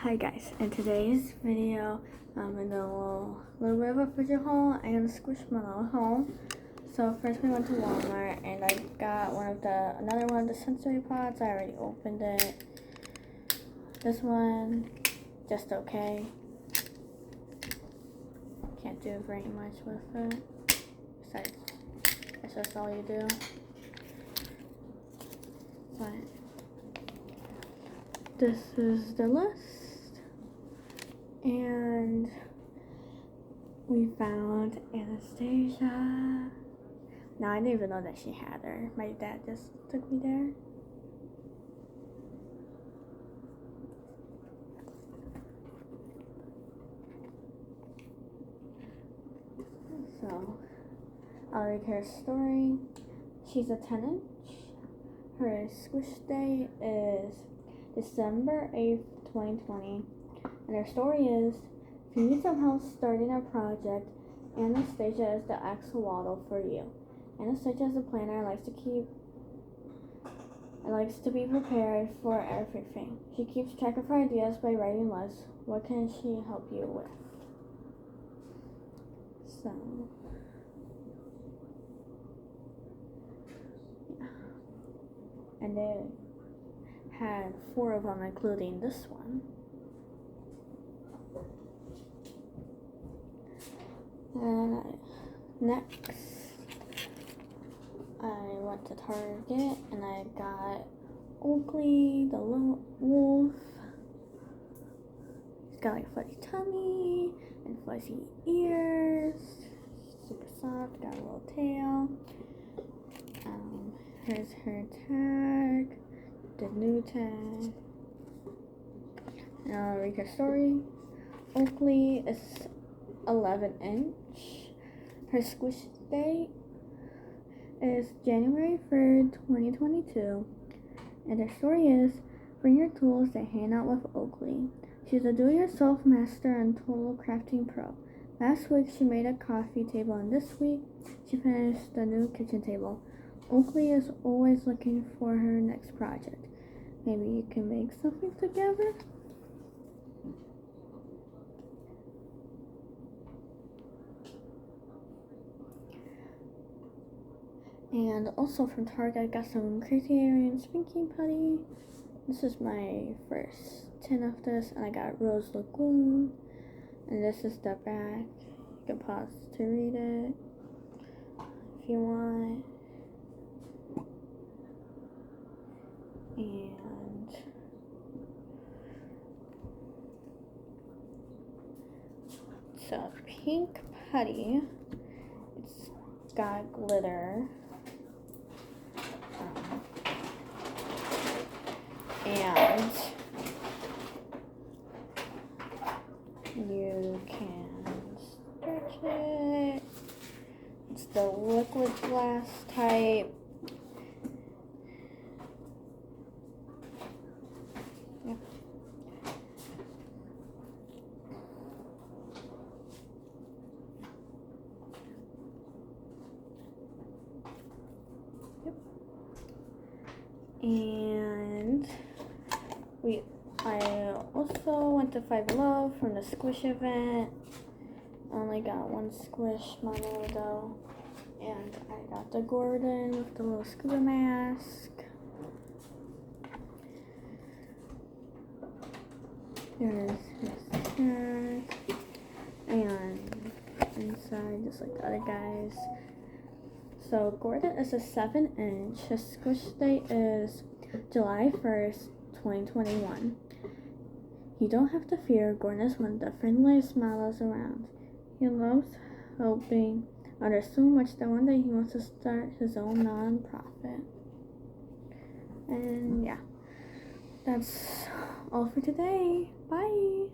Hi guys, in today's video I'm in a little bit of a fidget haul and Squishmallow haul. So first we went to Walmart and I got another one of the sensory pods. I already opened it. This one, just okay. Can't do very much with it. Besides, that's just all you do. But this is the list. And we found Anastasia. Now I didn't even know that she had her. My dad just took me there. So I'll read her story. She's a 10-inch. Her squish day is December 8th, 2020. And her story is, if you need some help starting a project, Anastasia is the axolotl for you. Anastasia is a planner, likes to be prepared for everything. She keeps track of her ideas by writing lists. What can she help you with? So, yeah. And they had 4 of them, including this one. And next, I went to Target and I got Oakley, the wolf. He's got like a fuzzy tummy and fuzzy ears. Super soft, got a little tail. Here's her tag, the new tag. Now I'll read her story. Oakley is 11-inch. Her squish date is January 3rd, 2022. And her story is, bring your tools to hang out with Oakley. She's a do-it-yourself master and total crafting pro. Last week she made a coffee table and this week she finished the new kitchen table. Oakley is always looking for her next project. Maybe you can make something together? And also from Target, I got some Crazy Earrings Pinky Putty. This is my first tin of this, and I got Rose Lagoon. And this is the back. You can pause to read it if you want. And it's a pink putty. It's got glitter. And you can stretch it. It's the liquid glass type. Yep. And I also went to Five Below from the Squish event. I only got one Squishmallow though. And I got the Gordon with the little scuba mask. There's his tag. And inside, just like the other guys. So Gordon is a 7-inch. His squish date is July 1st, 2021. You don't have to fear. Gordon is one of the friendliest smiles around. He loves helping others so much that one day he wants to start his own non-profit. And yeah, that's all for today. Bye.